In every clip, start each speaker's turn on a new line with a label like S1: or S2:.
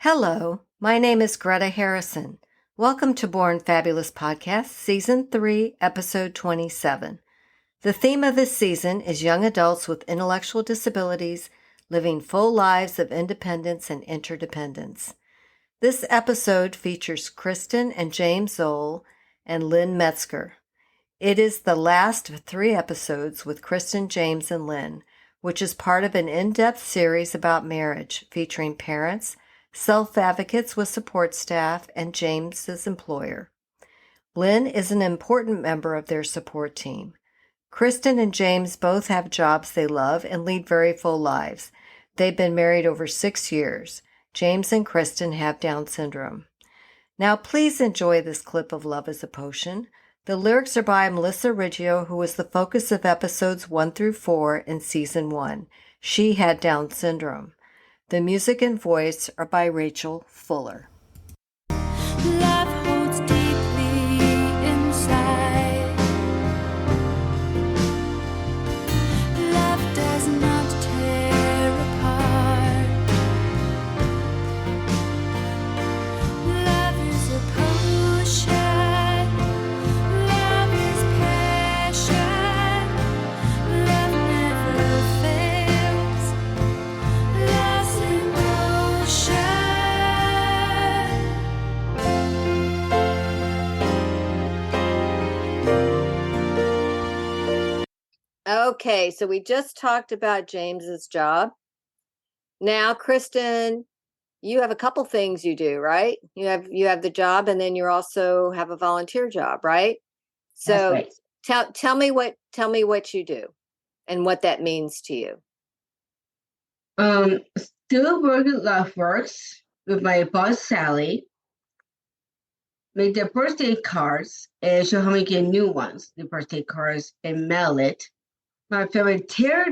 S1: Hello, my name is Greta Harrison. Welcome to Born Fabulous Podcast, Season 3, Episode 27. The theme of this season is young adults with intellectual disabilities living full lives of independence and interdependence. This episode features Kristen and James Zoll and Lynn Metzger. It is the last of 3 episodes with Kristen, James, and Lynn, which is part of an in-depth series about marriage featuring parents, self-advocates with support staff, and James's employer. Lynn is an important member of their support team. Kristen and James both have jobs they love and lead very full lives. They've been married over 6 years. James and Kristen have Down syndrome. Now please enjoy this clip of Love is a Potion. The lyrics are by Melissa Riggio, who was the focus of episodes 1 through 4 in Season 1. She had Down syndrome. The music and voice are by Rachel Fuller.
S2: Love holds deeply inside. Love does not tear apart. Love is a potion. Love is passion. Love never fails. Love's emotion.
S1: Okay, so we just talked about James's job. Now, Kristen, you have a couple things you do, right? You have the job, and then you also have a volunteer job, right? So
S3: That's right.
S1: tell me what you do and what that means to you.
S3: Still work at Love Works with my boss Sally. Make the birthday cards and she'll help me get new ones, the birthday cards, and mail it. My favorite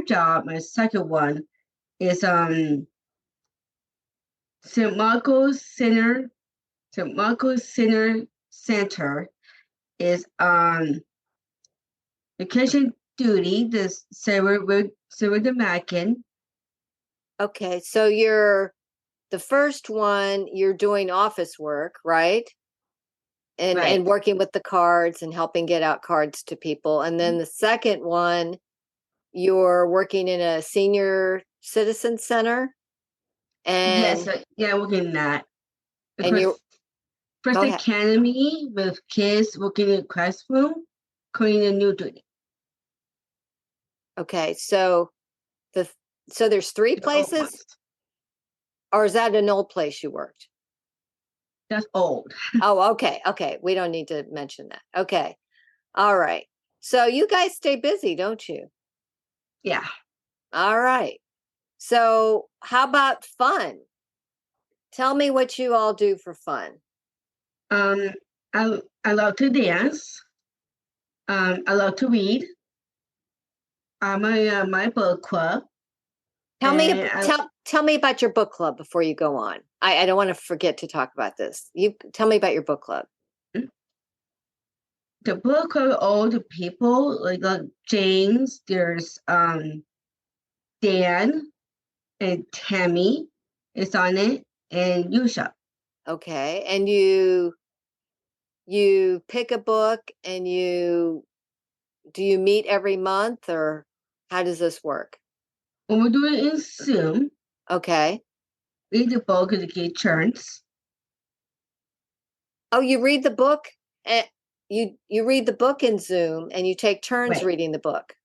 S3: job, my second one, is St. Marco's Center. St. Marco's Center is vacation duty. This Sarah the Mackin.
S1: Okay, so you're the first one, you're doing office work, right? And
S3: Right.
S1: and working with the cards and helping get out cards to people. And then the second one, you're working in a senior citizen center. And
S3: Yes, working in that.
S1: and you
S3: First
S1: go ahead.
S3: academy with kids working in the classroom, creating a new duty.
S1: Okay, so there's 3
S3: The old
S1: places,
S3: ones.
S1: or is that an old place you worked?
S3: That's old.
S1: Oh, okay. We don't need to mention that. Okay. All right. So you guys stay busy, don't you?
S3: Yeah.
S1: All right. So how about fun? Tell me what you all do for fun.
S3: I love to dance. I love to read. My book club.
S1: Tell me
S3: And
S1: tell me about your book club before you go on. I don't want to forget to talk about this. You tell me about your book club.
S3: The book club, all the people like James. There's Dan and Tammy is on it, and Yusha.
S1: Okay. And you pick a book and do you meet every month, or how does this work?
S3: When we do it in Zoom,
S1: Okay.
S3: read the book to get turns.
S1: Oh, you read the book and you read the book in Zoom and you take turns
S3: Right.
S1: reading the book.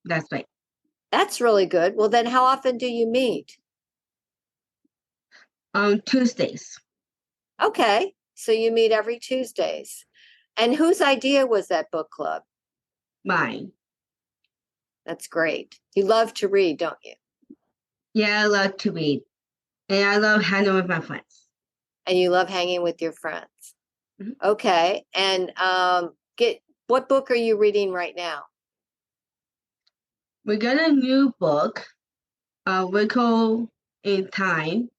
S3: That's right.
S1: That's really good. Well, then how often do you meet?
S3: Tuesdays.
S1: Okay. So you meet every Tuesdays. And whose idea was that book club?
S3: Mine.
S1: That's great. You love to read, don't you?
S3: Yeah, I love to read. And I love hanging with my friends.
S1: And you love hanging with your friends.
S3: Mhm.
S1: Okay. And what book are you reading right now?
S3: We got a new book, Wrinkle in Time.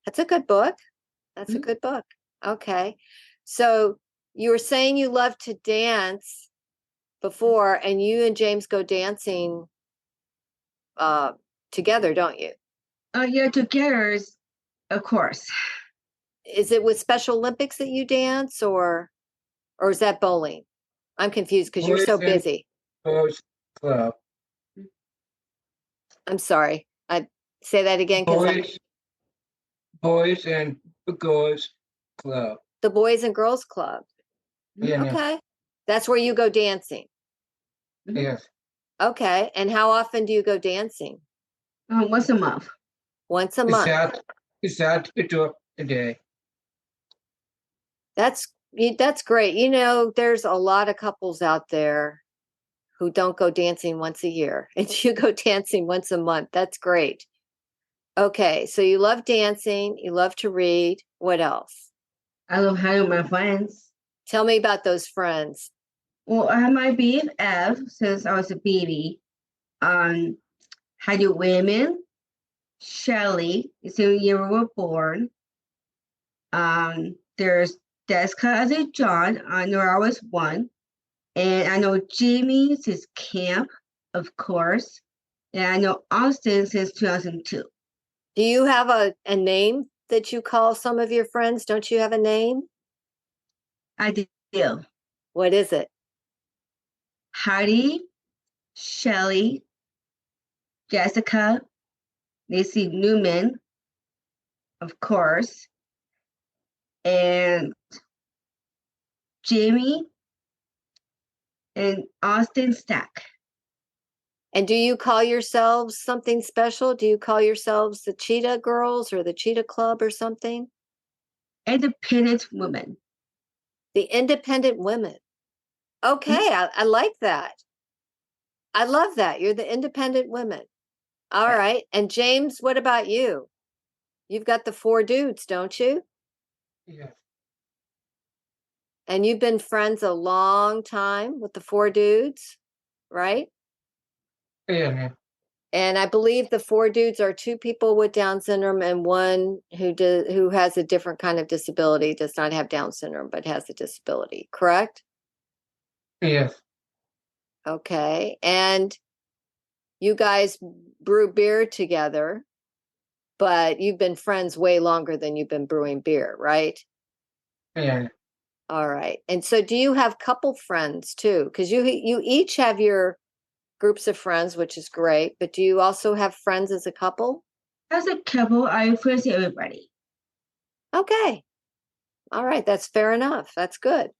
S1: That's a good book. That's a
S3: Mhm.
S1: good book. Okay. So you were saying you love to dance before, and you and James go dancing together, don't you?
S3: Yeah, together Of course.
S1: Is it with Special Olympics that you dance, or is that bowling? I'm confused because you're so
S4: Boys and
S1: busy.
S4: Girls Club.
S1: I'm sorry. I say that again because
S4: Boys and Girls Club.
S1: the Boys and Girls Club.
S4: Yeah.
S1: Okay. That's where you go dancing.
S4: Yes.
S1: Okay. And how often do you go dancing?
S3: Once a month.
S1: Once a month.
S4: Is that a day?
S1: That's great. You know, there's a lot of couples out there who don't go dancing once a year, and you go dancing once a month. That's great. Okay, so you love dancing, you love to read. What else?
S3: I love hanging with my friends.
S1: Tell me about those friends.
S3: Well, I have my BFF since I was a baby. Heidi Women, Shelly, the same year we were born. There's Deska as a John. I know I was one. And I know Jamie since camp, of course. And I know Austin since 2002.
S1: Do you have a name that you call some of your friends? Don't you have a name?
S3: I do.
S1: What is it?
S3: Heidi, Shelly, Jessica, Lacey Newman, of course, and Jamie and Austin Stack.
S1: And do you call yourselves something special? Do you call yourselves the Cheetah Girls or the Cheetah Club or something?
S3: Independent woman.
S1: The Independent Women. Okay, I like that. I love that. You're the Independent Women. All right. And James, what about you? You've got the 4 dudes, don't you?
S4: Yes.
S1: And you've been friends a long time with the 4 dudes, right?
S4: Yeah.
S1: And I believe the 4 dudes are 2 people with Down syndrome and one who has a different kind of disability, does not have Down syndrome, but has a disability, correct?
S4: Yes.
S1: Okay. And you guys brew beer together, but you've been friends way longer than you've been brewing beer, right?
S4: Yeah.
S1: All right. And so do you have couple friends too? Because you each have your groups of friends, which is great, but do you also have friends as a couple?
S3: As a couple, I friends everybody.
S1: Okay. All right. That's fair enough. That's good.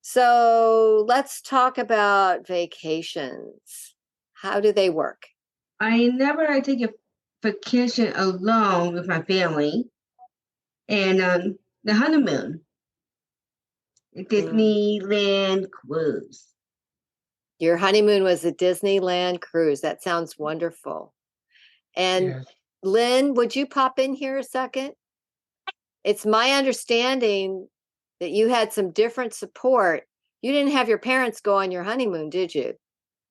S1: So let's talk about vacations. How do they work?
S3: I never take a vacation alone with my family. And the honeymoon, the Disneyland cruise.
S1: Your honeymoon was a Disneyland cruise. That sounds wonderful. And
S4: Yes.
S1: Lynn, would you pop in here a second? It's my understanding that you had some different support. You didn't have your parents go on your honeymoon, did you?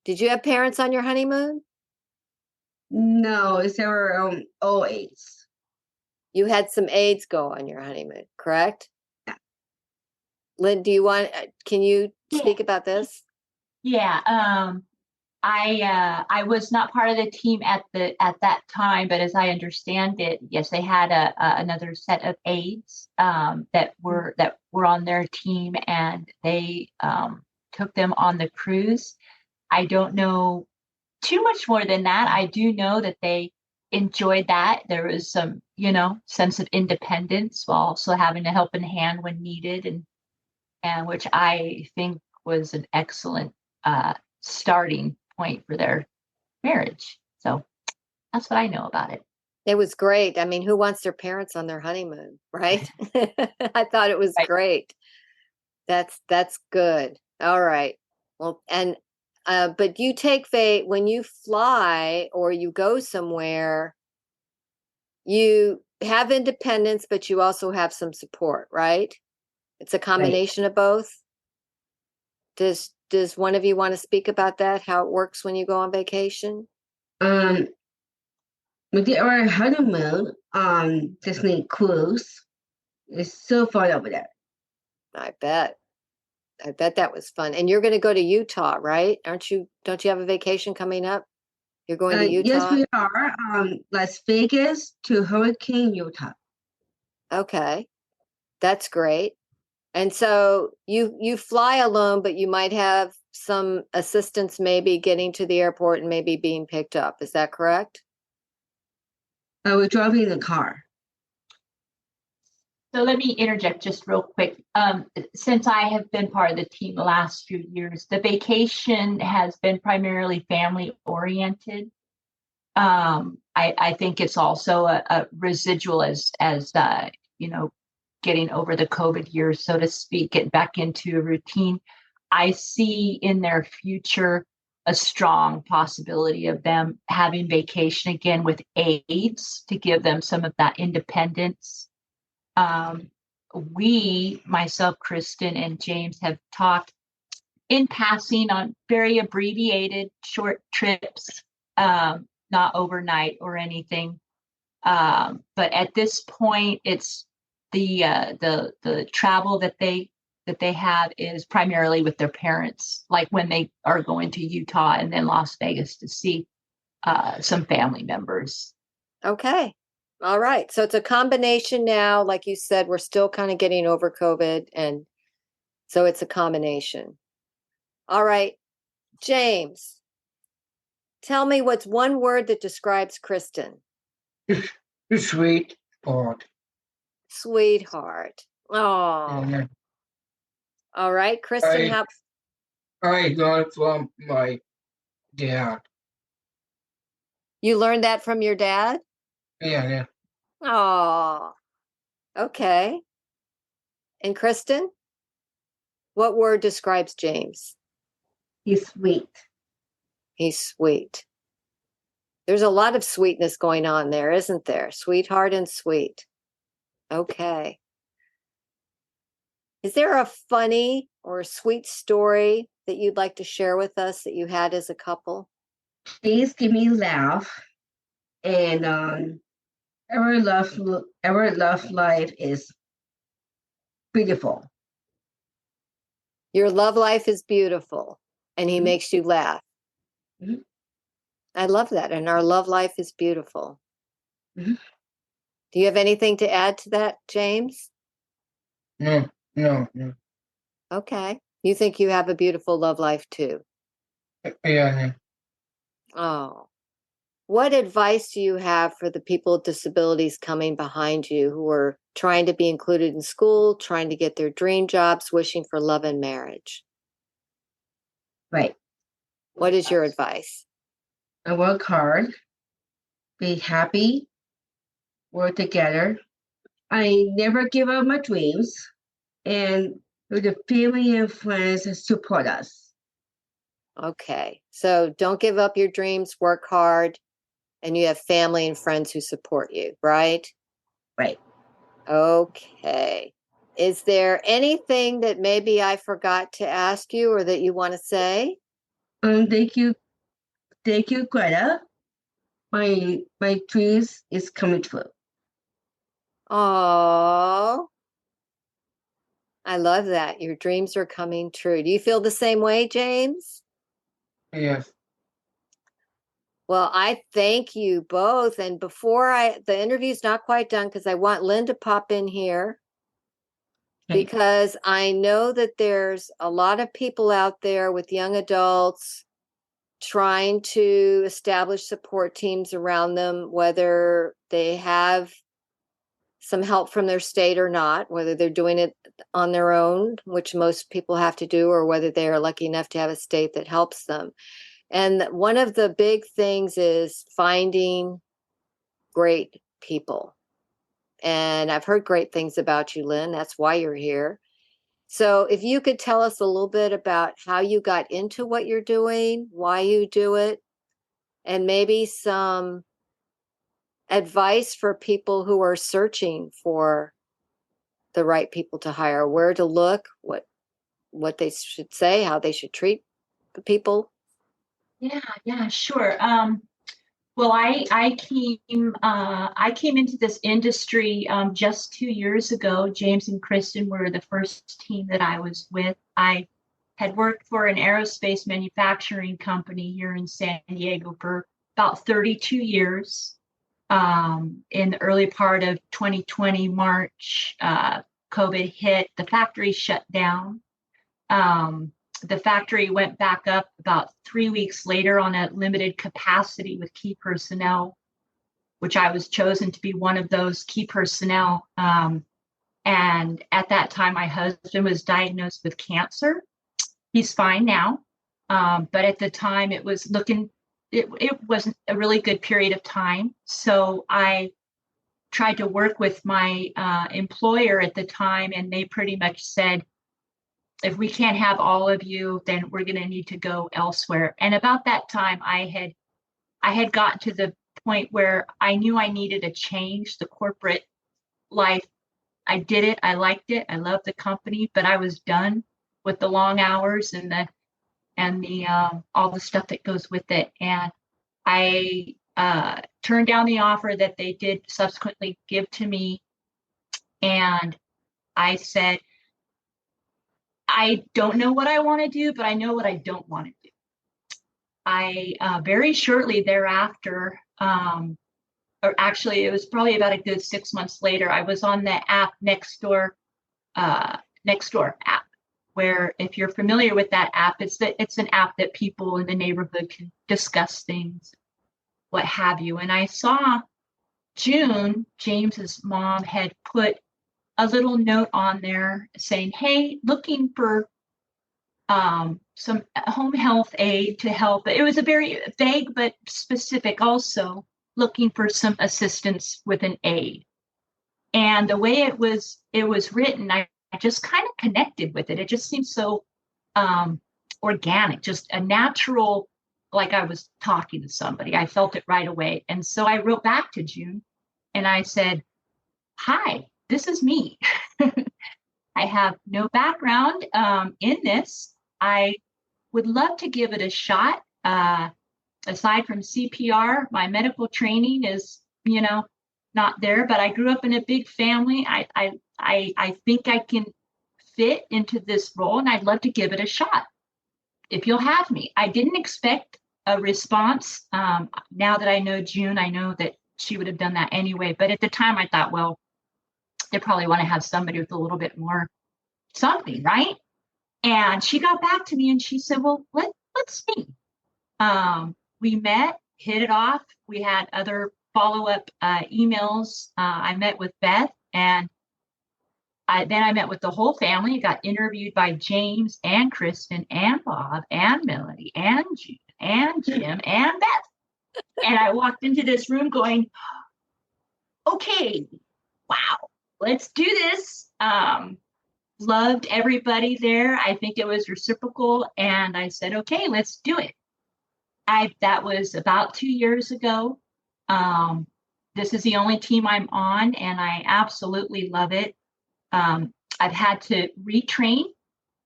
S1: Did you have parents on your honeymoon?
S3: No, it's our OAs.
S1: You had some aides go on your honeymoon, correct?
S3: Yeah.
S1: Lynn, can you speak about this?
S5: Yeah, I was not part of the team at that time, but as I understand it, yes, they had another set of aides that were on their team, and they took them on the cruise. I don't know too much more than that. I do know that they enjoyed that. There was some, sense of independence while also having a helping hand when needed, and which I think was an excellent starting point for their marriage. So that's what I know about it.
S1: It was great. I mean, who wants their parents on their honeymoon, right? I thought it was great. That's good. All right. Well, and but you take when you fly or you go somewhere, you have independence, but you also have some support, right? It's a combination of both. Does one of you want to speak about that? How it works when you go on vacation?
S3: We did our honeymoon on Disney cruise. It's so fun over there.
S1: I bet that was fun. And you're going to go to Utah, right? Don't you have a vacation coming up? You're going to
S3: Yes,
S1: Utah?
S3: we are. Las Vegas to Hurricane, Utah.
S1: Okay. That's great. And so you fly alone, but you might have some assistance maybe getting to the airport and maybe being picked up. Is that correct?
S3: We're driving in the car.
S5: So let me interject just real quick. Since I have been part of the team the last few years, the vacation has been primarily family oriented. I think it's also a residual as you know, getting over the COVID years, so to speak, get back into a routine. I see in their future a strong possibility of them having vacation again with aides to give them some of that independence. We, myself, Kristen, and James have talked in passing on very abbreviated short trips, not overnight or anything. But at this point, it's the travel that they have is primarily with their parents, like when they are going to Utah and then Las Vegas to see some family members.
S1: Okay. All right. So it's a combination now. Like you said, we're still kind of getting over COVID. And so it's a combination. All right. James, tell me what's one word that describes Kristen.
S4: Sweetheart.
S1: Sweetheart. Oh.
S4: Yeah.
S1: All right. Kristen,
S4: I got from my dad.
S1: you learned that from your dad?
S4: Yeah.
S1: Oh. Okay. And Kristen, what word describes James?
S3: He's sweet.
S1: He's sweet. There's a lot of sweetness going on there, isn't there? Sweetheart and sweet. Okay. Is there a funny or a sweet story that you'd like to share with us that you had as a couple?
S3: These give me laugh, and our love life is beautiful.
S1: Your love life is beautiful, and he
S3: Mhm.
S1: makes you laugh.
S3: Mhm.
S1: I love that. And our love life is beautiful.
S3: Mhm.
S1: Do you have anything to add to that, James?
S4: No.
S1: Okay. You think you have a beautiful love life too?
S4: Yeah.
S1: Oh. What advice do you have for the people with disabilities coming behind you who are trying to be included in school, trying to get their dream jobs, wishing for love and marriage?
S3: Right.
S1: What is your advice?
S3: I work hard, be happy, work together. I never give up my dreams, and with the family and friends that support us.
S1: Okay. So don't give up your dreams, work hard, and you have family and friends who support you, right?
S3: Right.
S1: Okay. Is there anything that maybe I forgot to ask you or that you want to say?
S3: Thank you, Greta. My dreams is coming true.
S1: Oh, I love that. Your dreams are coming true. Do you feel the same way, James?
S4: Yes.
S1: Well, I thank you both. And the interview's not quite done because I want Lynn to pop in here
S3: Okay.
S1: because I know that there's a lot of people out there with young adults trying to establish support teams around them, whether they have some help from their state or not, whether they're doing it on their own, which most people have to do, or whether they are lucky enough to have a state that helps them. And one of the big things is finding great people. And I've heard great things about you, Lynn. That's why you're here. So if you could tell us a little bit about how you got into what you're doing, why you do it, and maybe some advice for people who are searching for the right people to hire, where to look, what they should say, how they should treat the people.
S5: Yeah, sure. Well, I came into this industry just 2 years ago. James and Kristen were the first team that I was with. I had worked for an aerospace manufacturing company here in San Diego for about 32 years. In the early part of 2020, March, COVID hit, the factory shut down. The factory went back up about 3 weeks later on a limited capacity with key personnel, which I was chosen to be one of those key personnel. And at that time, my husband was diagnosed with cancer. He's fine now. But at the time, it wasn't a really good period of time. So I tried to work with my employer at the time, and they pretty much said, if we can't have all of you, then we're going to need to go elsewhere. And about that time, I had gotten to the point where I knew I needed a change. The corporate life, I did it. I liked it. I loved the company, but I was done with the long hours and the all the stuff that goes with it. And I turned down the offer that they did subsequently give to me. And I said, I don't know what I want to do, but I know what I don't want to do. I very shortly thereafter, or actually it was probably about a good 6 months later, I was on the app Nextdoor app, where if you're familiar with that app, it's an app that people in the neighborhood can discuss things, what have you. And I saw June, James's mom, had put a little note on there saying, hey, looking for some home health aid to help. It was a very vague but specific, also looking for some assistance with an aid. And the way it was written, I just kind of connected with it. It just seemed so organic, just a natural, like I was talking to somebody. I felt it right away. And so I wrote back to June and I said, hi, this is me. I have no background in this. I would love to give it a shot. Aside from CPR, my medical training is, not there, but I grew up in a big family. I think I can fit into this role, and I'd love to give it a shot if you'll have me. I didn't expect a response. Now that I know June, I know that she would have done that anyway. But at the time, I thought, well, they probably want to have somebody with a little bit more something, right? And she got back to me and she said, well, let's see. We met, hit it off. We had other follow-up emails. I met with Beth, and then I met with the whole family. Got interviewed by James and Kristen and Bob and Melody and June and Jim and Beth. And I walked into this room going, okay, wow, let's do this. Loved everybody there. I think it was reciprocal. And I said, okay, let's do it. That was about 2 years ago. This is the only team I'm on, and I absolutely love it. I've had to retrain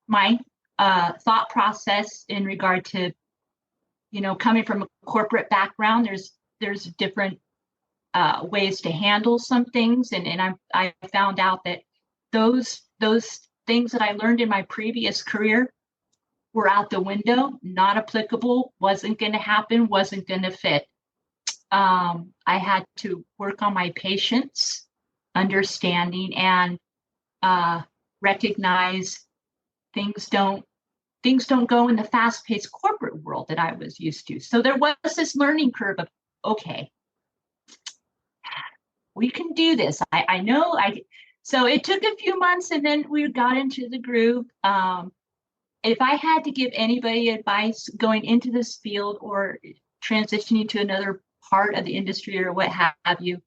S5: my thought process in regard to, coming from a corporate background. There's different ways to handle some things, and I found out that those things that I learned in my previous career were out the window, not applicable, wasn't going to happen, wasn't going to fit. I had to work on my patience, understanding, and recognize things don't go in the fast-paced corporate world that I was used to. So there was this learning curve of, okay, we can do this. I know. So it took a few months, and then we got into the groove. If I had to give anybody advice going into this field or transitioning to another part of the industry or what have you,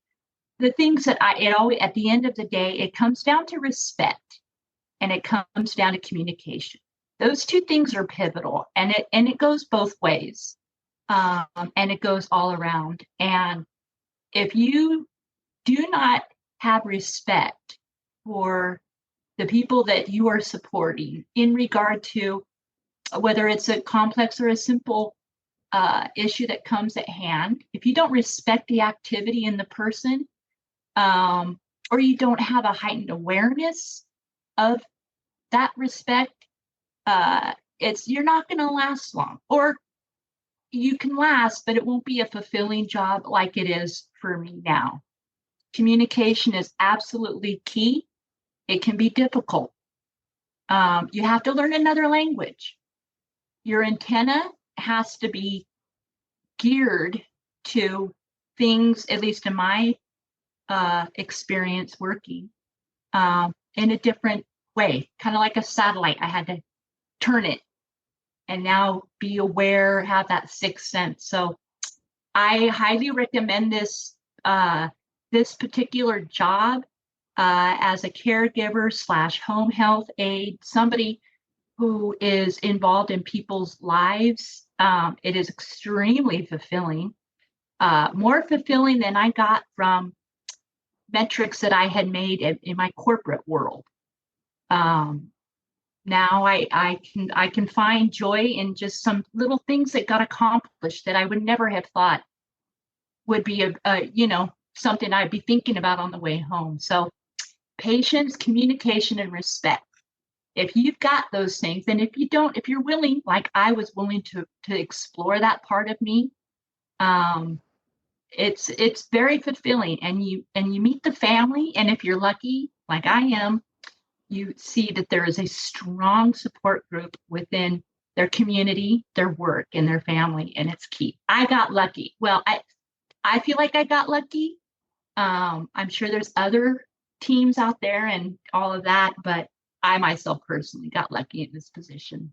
S5: the things that at the end of the day, it comes down to respect, and it comes down to communication. Those two things are pivotal, and it goes both ways, and it goes all around. And if you do not have respect for the people that you are supporting in regard to whether it's a complex or a simple issue that comes at hand, if you don't respect the activity in the person, or you don't have a heightened awareness of that respect, you're not going to last long. Or you can last, but it won't be a fulfilling job like it is for me now. Communication is absolutely key. It can be difficult. You have to learn another language. Your antenna has to be geared to things, at least in my experience working, in a different way, kind of like a satellite. I had to turn it and now be aware, have that sixth sense. So I highly recommend this this particular job as a caregiver / home health aide, somebody who is involved in people's lives. It is extremely fulfilling, more fulfilling than I got from metrics that I had made in my corporate world. Now I can find joy in just some little things that got accomplished that I would never have thought would be a something I'd be thinking about on the way home. So patience, communication, and respect. If you've got those things, and if you don't, if you're willing, like I was willing to explore that part of me, it's very fulfilling. And you meet the family, and if you're lucky, like I am, you see that there is a strong support group within their community, their work, and their family, and it's key. I got lucky. Well, I feel like I got lucky. I'm sure there's other teams out there and all of that, but I myself personally got lucky in this position.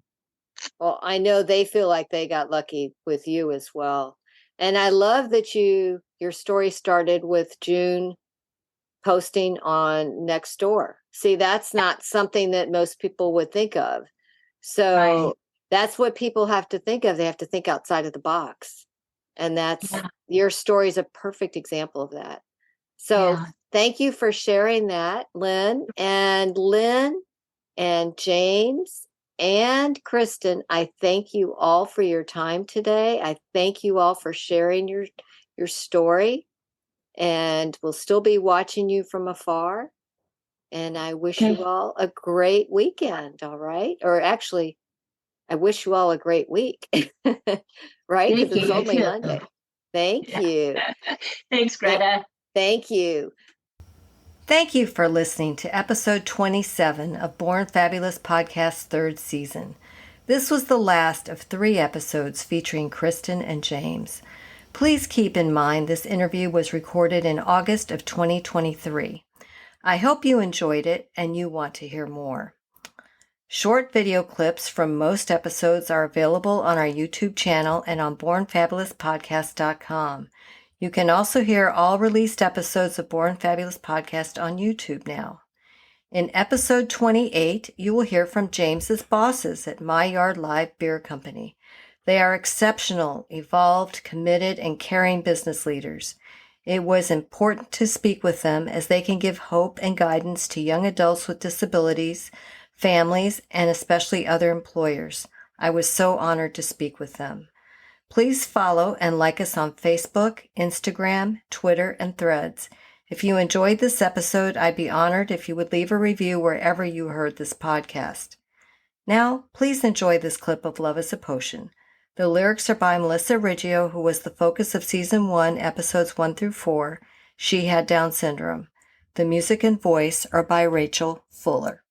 S1: Well, I know they feel like they got lucky with you as well. And I love that your story started with June posting on Nextdoor. See, that's not something that most people would think of. So
S5: Right.
S1: that's what people have to think of. They have to think outside of the box. And that's
S5: Yeah.
S1: your story is a perfect example of that. So
S5: Yeah.
S1: thank you for sharing that, Lynn and James and Kristen. I thank you all for your time today. I thank you all for sharing your story, and we'll still be watching you from afar. And I wish you
S3: Okay.
S1: all a great weekend. All right. Or actually, I wish you all a great week. Right?
S3: Thank
S1: Because
S3: you.
S1: it's
S3: You
S1: only
S3: too.
S1: Monday. Thank
S5: Yeah.
S1: you.
S5: Thanks, Greta.
S1: Thank you. Thank you for listening to episode 27 of Born Fabulous Podcast's third season. This was the last of 3 episodes featuring Kristen and James. Please keep in mind this interview was recorded in August of 2023. I hope you enjoyed it and you want to hear more. Short video clips from most episodes are available on our YouTube channel and on bornfabulouspodcast.com. You can also hear all released episodes of Born Fabulous Podcast on YouTube now. In episode 28, you will hear from James's bosses at My Yard Live Beer Company. They are exceptional, evolved, committed, and caring business leaders. It was important to speak with them as they can give hope and guidance to young adults with disabilities, families, and especially other employers. I was so honored to speak with them. Please follow and like us on Facebook, Instagram, Twitter, and Threads. If you enjoyed this episode, I'd be honored if you would leave a review wherever you heard this podcast. Now, please enjoy this clip of Love is a Potion. The lyrics are by Melissa Riggio, who was the focus of Season 1, Episodes 1 through 4. She had Down syndrome. The music and voice are by Rachel Fuller.